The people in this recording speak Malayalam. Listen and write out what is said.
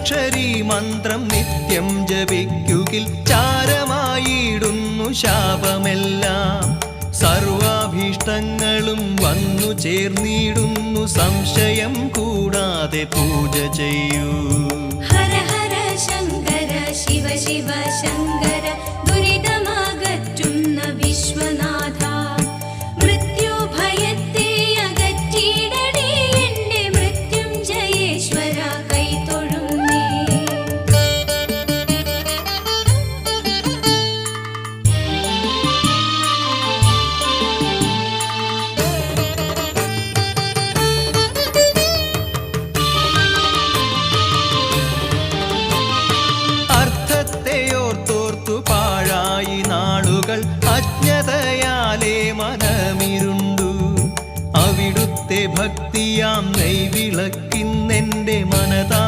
പഞ്ചാക്ഷരി മന്ത്രം നിത്യം ജപിക്കുകിൽ ചാരമായിടുന്നു ശാപമെല്ലാം. സർവാഭീഷ്ടങ്ങളും വന്നു ചേർന്നിടുന്നു, സംശയം കൂടാതെ പൂജ ചെയ്യൂ. ഹര ഹര ശങ്കര ശിവ ശിവ ശങ്കര ദുരിതമകറ്റുന്ന വിശ്വനാഥ, മൃത്യുഭയത്തെ അകറ്റിയിടണേ എന്റെ മൃത്യുഞ്ജയേശ്വര കൈതൊഴുന്നേ. പാഴായി നാളുകൾ അജ്ഞതയാലേ മനമിരുണ്ടു. അവിടുത്തെ ഭക്തിയാം നെയ്വിളക്കിന്നെന്റെ മനതാ